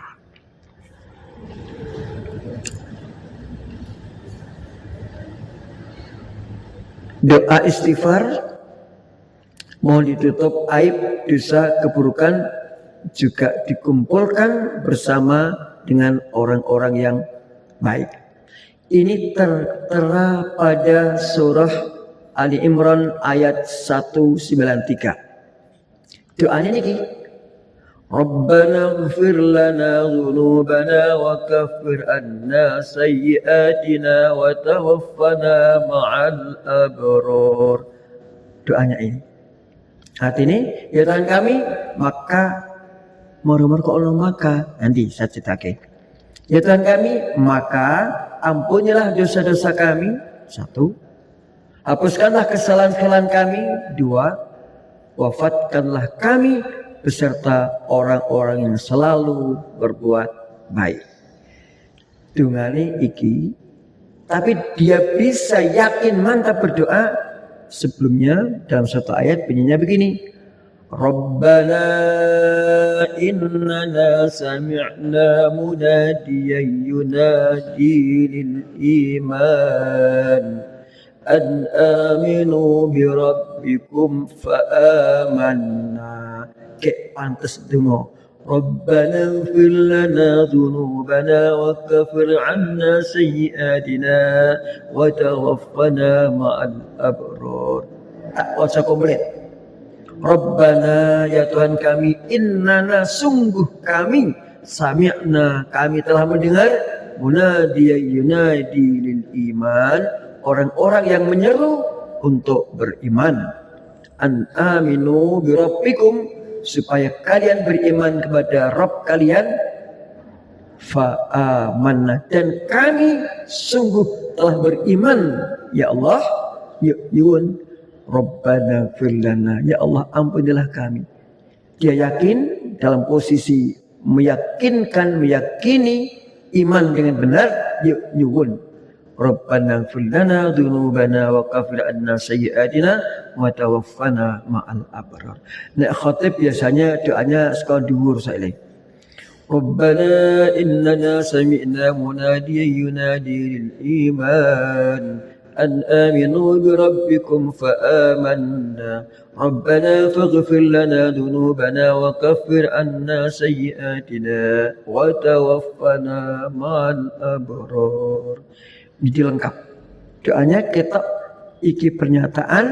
Doa istighfar mohon ditutup aib, dosa, keburukan, juga dikumpulkan bersama dengan orang-orang yang baik. Ini tertera pada surah Ali Imran ayat 193. Doanya ini, Rabbana ighfir lana dhunubana wa kaffir anna sayyi'atina wa tawaffana ma'al abrar. Doanya ini. Artinya, ya Tuhan kami, maka moro-moro kok ono maka nanti saya ceritake. Ya Tuhan kami, maka ampunilah dosa-dosa kami. 1. Hapuskanlah kesalahan-kesalahan kami. 2. Wafatkanlah kami beserta orang-orang yang selalu berbuat baik. Dungane iki, tapi dia bisa yakin mantap berdoa. Sebelumnya dalam satu ayat bunyinya begini, Rabbana innana sami'na munadiyan yunadi lil iman an aminu bi rabbikum fa amanna. Kayak pantes donga, Rabbana ighfir lana dhunubana wa kaffir 'anna sayyi'atina wa tawaffana ma'al abrar. Tak baca komplit. Rabbana, ya Tuhan kami, innana, sungguh kami, sami'na, kami telah mendengar, munadiyan yunadi lil iman, orang-orang yang menyeru untuk beriman, an aminu bi rabbikum, supaya kalian beriman kepada Rabb kalian, fa amanna, dan kami sungguh telah beriman, ya Allah, yun Rabbana firlana, ya Allah ampunilah kami. Dia yakin dalam posisi meyakini iman dengan benar, yun Rabbana firlana dzunubana wa kaffir anna sayyi'atina wa tawaffana ma'al abrar. Nek khatib biasanya doanya suka dhuwur saiki. Rabbana innana sami'na munadiyan yunadi lil iman an aminu bi rabbikum fa amanna Rabbana faghfir lana dhunubana wa kaffir anna sayyiatina wa tawaffana ma'al abrar. Jadi lengkap. Doanya kita iki pernyataan,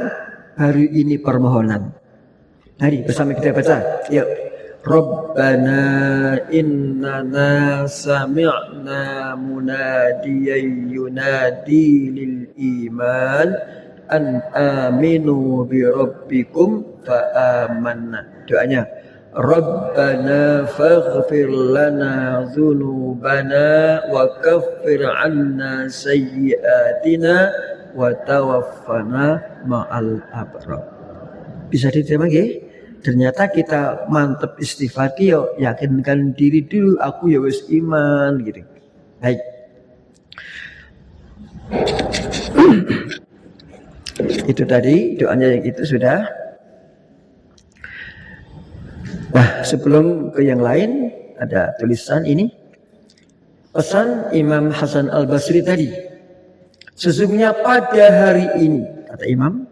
hari ini permohonan. Mari bersama kita baca. Yuk. Rabbana innana sami'na munadiyan yunadi lil iman an aminu bi rabbikum fa amanna. Doanya Rabbana faghfir lana dhunubana wa kaffir anna sayyiatina wa tawaffana ma'al abrar. Bisa diterima nggih? Ternyata kita mantep istighfar yo yakinkan diri dulu, aku ya wis iman gitu. Baik. Itu tadi doanya yang itu sudah. Nah, sebelum ke yang lain ada tulisan ini. Pesan Imam Hasan Al-Basri tadi. Sesungguhnya pada hari ini, kata Imam,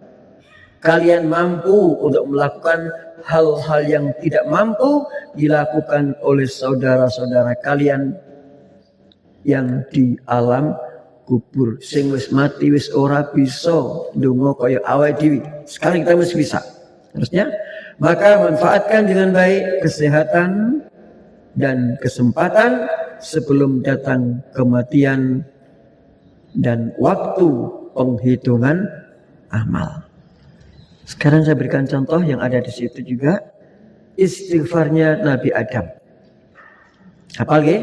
kalian mampu untuk melakukan hal-hal yang tidak mampu dilakukan oleh saudara-saudara kalian yang di alam kubur. Sing wis mati wis ora bisa ndonga kaya awake dhewe. Sekarang kita masih bisa. Terusnya, maka manfaatkan dengan baik kesehatan dan kesempatan sebelum datang kematian dan waktu penghitungan amal. Sekarang saya berikan contoh yang ada di situ juga, istighfarnya Nabi Adam. Apa lagi?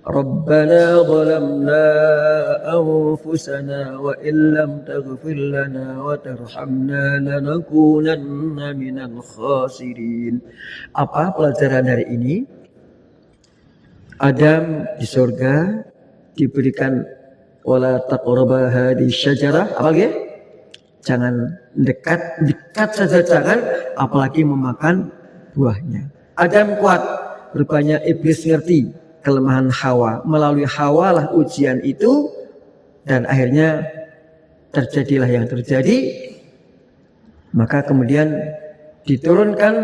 Rabbana zalamna anfusana wa illam taghfir lana wa tarhamna lanakunanna minal khasirin. Apa pelajaran dari ini? Adam di surga diberikan wala taqraba hadhihi syajarah. Apa lagi? Jangan dekat saja jangan, apalagi memakan buahnya. Adam kuat, rupanya iblis ngerti kelemahan Hawa. Melalui Hawa lah ujian itu, dan akhirnya terjadilah yang terjadi. Maka kemudian diturunkan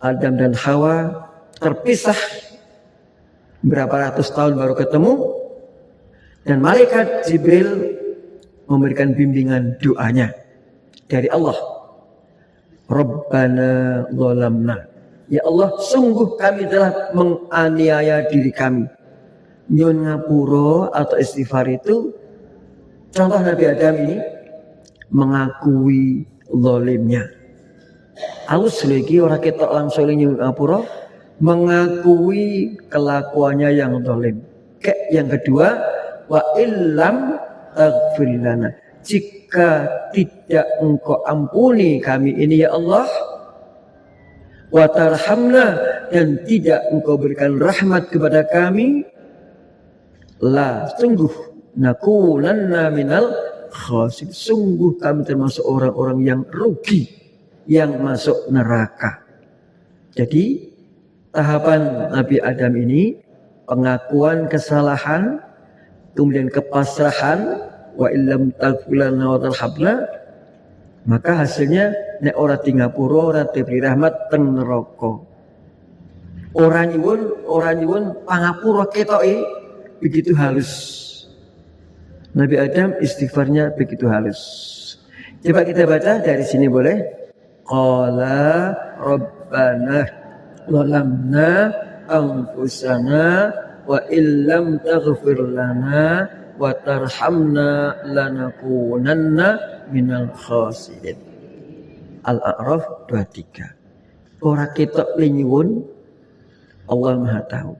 Adam dan Hawa terpisah berapa ratus tahun baru ketemu, dan malaikat Jibril memberikan bimbingan doanya dari Allah. Rabbana zalamna. Ya Allah, sungguh kami telah menganiaya diri kami. Nyun ngapura atau istighfar itu contoh Nabi Adam ini mengakui zalimnya. Alus lagi orang kita langsung nyun ngapura, mengakui kelakuannya yang zalim. Yang kedua, wa illam taghfir lana, jika tidak engkau ampuni kami ini ya Allah, wa tarhamna, dan tidak engkau berikan rahmat kepada kami, la, sungguh nakunanna minal khasirin, sungguh kami termasuk orang-orang yang rugi, yang masuk neraka. Jadi tahapan Nabi Adam ini pengakuan kesalahan, kemudian kepasrahan, wa illam taghfir lana wa tarhamna, maka hasilnya nek ora tingapura ora diberi rahmat teng neraka. Ora nyuwun pangapura ketoke begitu halus. Nabi Adam istighfarnya begitu halus. Coba kita baca dari sini boleh? Qala rabbana zalamna anfusana wa illam taghfir lana wa tarhamna lanakunanna minal khasirin. Al-A'raf 23. Ora ketok linyuwun, Allah Maha tahu.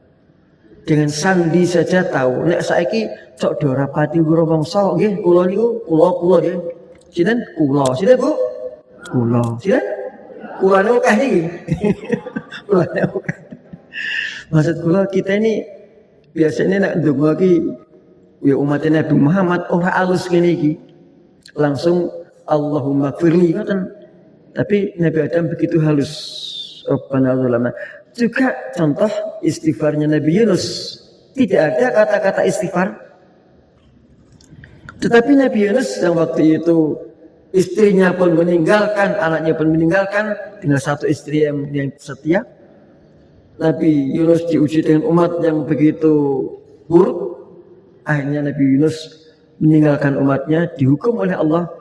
Dengan sandi saja tahu. Nek saiki cok do rapati kula mangsa nggih, kula niku kula nggih. Sinten? Kula. Sinten, Bu? Kula. Sinten? Kula niku akeh iki. Kula niku. Maksud kula kita ini biasanya nak ndonga ki ya umat Nabi Muhammad ora alus ngene iki. Langsung Allahumma firli ngoten. Tapi Nabi Adam begitu halus. Rabbana zalamna. Juga contoh istighfarnya Nabi Yunus. Tidak ada kata-kata istighfar. Tetapi Nabi Yunus yang waktu itu istrinya pun meninggalkan, anaknya pun meninggalkan, tinggal satu istri yang setia. Nabi Yunus diuji dengan umat yang begitu buruk. Akhirnya Nabi Yunus meninggalkan umatnya, dihukum oleh Allah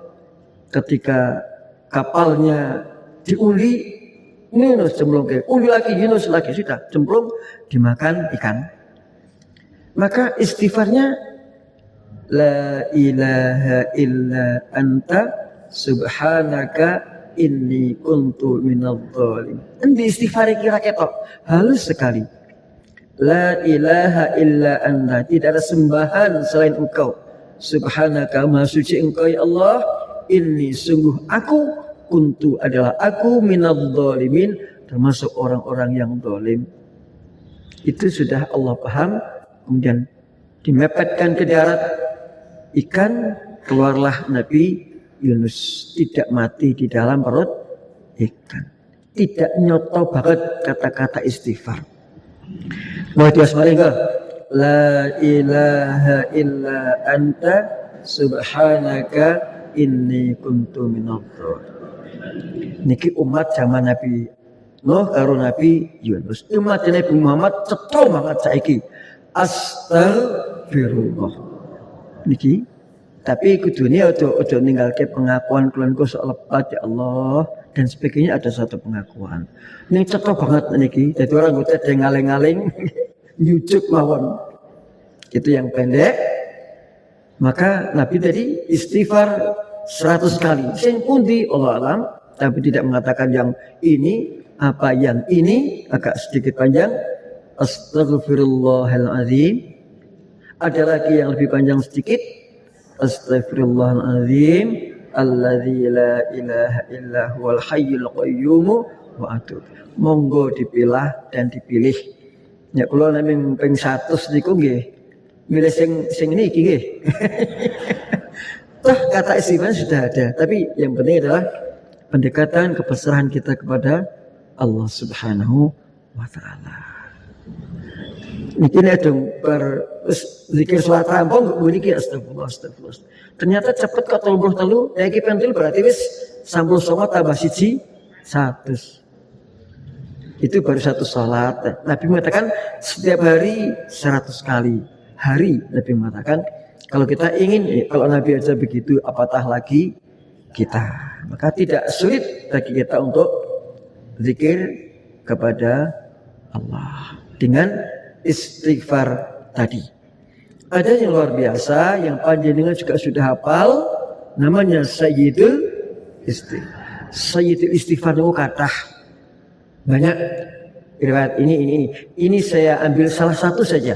ketika kapalnya diuli. Yunus cemplung ke, uli lagi, Yunus lagi, sudah cemplung, dimakan ikan. Maka istighfarnya la ilaha illa anta subhanaka inni kuntu minadh dhalim. Endi istighfar kira ketok halus sekali. La ilaha illa anta, tidak ada sembahan selain engkau. Subhanaka, maha suci engkau ya Allah. Inni, sungguh aku, kuntu adalah aku minadh dhalimin, termasuk orang-orang yang zalim. Itu sudah Allah paham. Kemudian dimepetkan ke darat, ikan, keluarlah Nabi Yunus, tidak mati di dalam perut ikan. Tidak nyoto banget kata-kata istighfar. Mau diwaspadai, la ilaha illa anta subhanaka inni kuntu minadh dhalimin. Niki umat zaman Nabi Nuh karo Nabi Yunus. Umat Nabi Muhammad cetha banget saiki. Astagfirullah. Niki tapi kudune aja ninggalke pengakuan keluarga sok lepat ya Allah dan sebagainya, ada satu pengakuan. Ning cetha banget niki. Dadi orang ngote ngaling-aling nyujuk mawon. Itu yang pendek. Maka Nabi tadi istighfar 100 kali. Sing pundi Allah alam, tapi tidak mengatakan yang ini apa yang ini, agak sedikit panjang. Astaghfirullahaladzim. Ada lagi yang lebih panjang sedikit. Astaghfirullahaladzim alladzi la ilaha illa huwal hayyul qayyum wa atuub. Monggo dipilah dan dipilih. Ya kula namung ping 100 niku nggih. Milih sing niki nggih. Toh kata istighfar sudah ada, tapi yang penting adalah pendekatan kepasrahan kita kepada Allah Subhanahu wa taala. Niki nek dong berzikir salat rampung niki astagfirullah. Ternyata cepet kok 33, ya iki pentil berarti wis 99 tambah 1 100. Itu baru satu salat. Nabi mengatakan setiap hari 100 kali. Hari Nabi mengatakan, kalau kita ingin, kalau Nabi aja begitu, apatah lagi kita. Maka tidak sulit bagi kita untuk zikir kepada Allah dengan istighfar tadi. Ada yang luar biasa, yang panjenengan juga sudah hafal, namanya Sayyidul Istighfar. Sayyidul Istighfar itu kathah. Banyak riwayat ini saya ambil salah satu saja.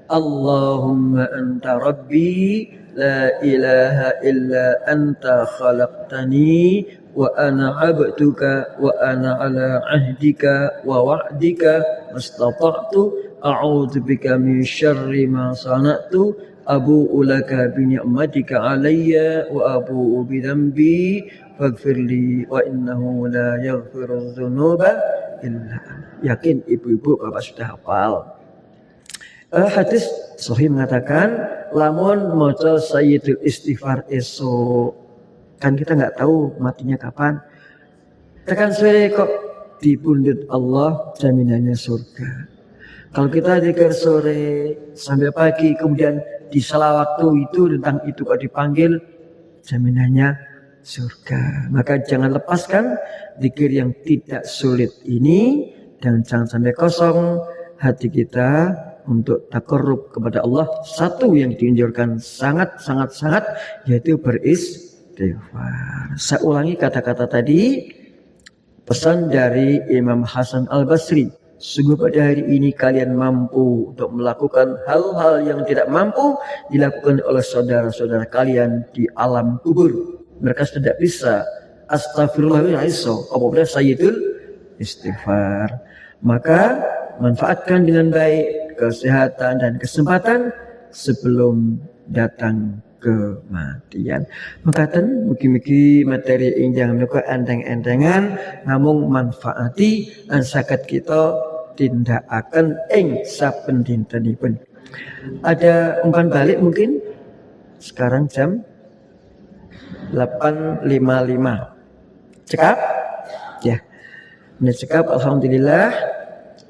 Allahumma anta rabbi la ilaha illa anta khalaqtani wa ana 'abduka wa ana 'ala 'ahdika wa wa'dika mastata'tu a'udzu bika min syarri ma sana'tu abu'u laka bi ni'matika 'alayya wa abu'u bi dhanbi faghfirli wa innahu la yaghfiru dzunuba illa anta. Yakin ibu-ibu bapak sudah hafal. Hadis sahih mengatakan lamun maca Sayyidul Istighfar esok, kan kita nggak tahu matinya kapan. Tekan sore kok dipundhut Allah, jaminannya surga. Kalau kita zikir sore sampai pagi, kemudian di salah waktu itu tentang itu kok dipanggil, jaminannya surga. Maka jangan lepaskan zikir yang tidak sulit ini, dan jangan sampai kosong hati kita untuk takarrub kepada Allah. Satu yang dianjurkan sangat yaitu beristighfar. Saya ulangi kata-kata tadi, pesan dari Imam Hasan Al-Basri. Sungguh pada hari ini kalian mampu untuk melakukan hal-hal yang tidak mampu dilakukan oleh saudara-saudara kalian di alam kubur. Mereka tidak bisa astagfirullahaladzim, apabila Sayyidul Istighfar. Maka manfaatkan dengan baik kesehatan dan kesempatan sebelum datang kematian. Makaten mugi-mugi materi ingkang menika enteng-entengan namung manfaati lan saged kita tindakaken ing saben dintenipun. Ada umpan balik mungkin sekarang jam 855. Cekap? Ya. Ini cekap alhamdulillah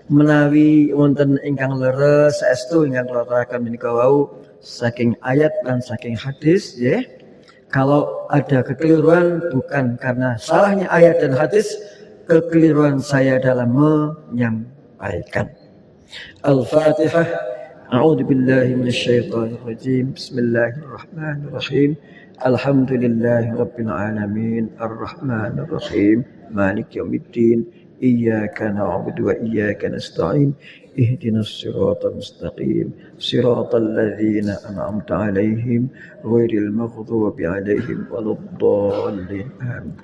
menawi wonten ingkang leres saestu ingkang kula terangkan menika wau saking ayat dan saking hadis ya. Kalau ada kekeliruan bukan karena salahnya ayat dan hadis, kekeliruan saya dalam menyampaikan. Al-Fatihah. A'udzu billahi minasyaitonir rajim. Bismillahirrahmanirrahim. Alhamdulillahirabbil alamin. Arrahmanir rahim. Maliki yaumiddin. Iyyaka na'budu wa iyyaka nasta'in. Ihdinas siratal mustaqim. Siratal ladzina an'amta 'alaihim ghairil maghdubi 'alaihim waladdallin. Amin.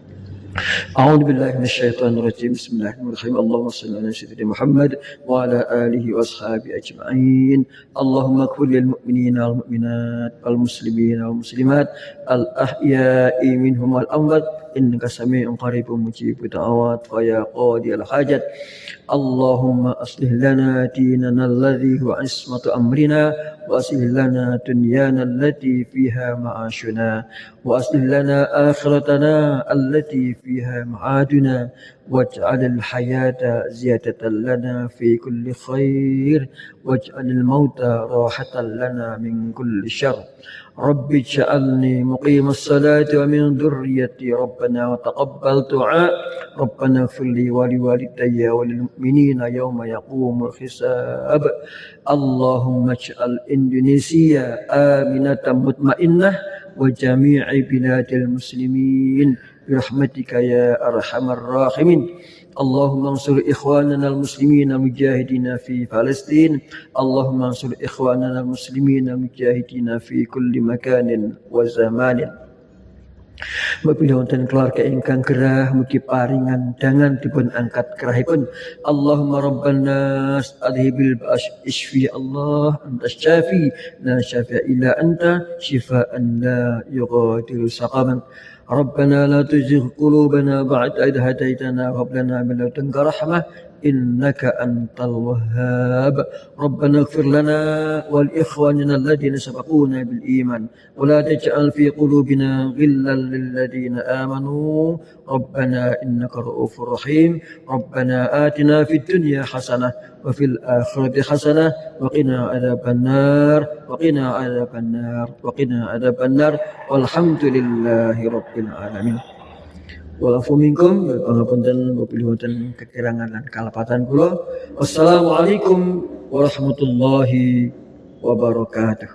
أعوذ بالله من الشيطان الرجيم بسم الله الرحمن الرحيم اللهم صل على سيدنا محمد وعلى آله وأصحابه أجمعين اللهم اغفر للمؤمنين والمؤمنات والمسلمين والمسلمات الأحياء منهم والأموات إنك سميع قريب مجيب الدعوات فيا قاضي الحاجات اللهم أصلح لنا ديننا الذي هو عصمة أمرنا وأصلح لنا دنيانا التي فيها معاشنا وأصلح لنا آخرتنا التي فيها معادنا واجعل الحياة زيادة لنا في كل خير واجعل الموت راحة لنا من كل شر رب اجعلني مقيم الصلاة ومن ذريتي ربنا وتقبل دعاء ربنا اغفر لي ولوالدي وللمؤمنين يوم يقوم الحساب اللهم اجعل إندونيسيا آمنة مطمئنة وجميع بلاد المسلمين برحمتك يا أرحم الراحمين اللهم انصر إخواننا المسلمين المجاهدين في فلسطين اللهم انصر إخواننا المسلمين المجاهدين في كل مكان وزمان Mapilih wonten keluarga ingkang gerah mugi paringan dangan dipun angkat kerahipun Allahumma rabbana adhibil ba'as isfi Allah anta syafi la syafi'a illa anta shifaan la yughadiru saqaman ربنا لا تزغ قلوبنا بعد إذ هديتنا وهب لنا من لدنك رحمة إنك أنت الوهاب ربنا اغفر لنا ولإخواننا الذين سبقونا بالإيمان ولا تجعل في قلوبنا غلا للذين آمنوا ربنا إنك رؤوف رحيم ربنا آتنا في الدنيا حسنة وفي الآخرة حسنة وقنا عذاب النار وقنا عذاب النار وقنا عذاب النار والحمد لله رب العالمين Walafu minkum pangapunten mupilih wonten kekirangan lan kalapatan kula. Wassalamualaikum warahmatullahi wabarakatuh.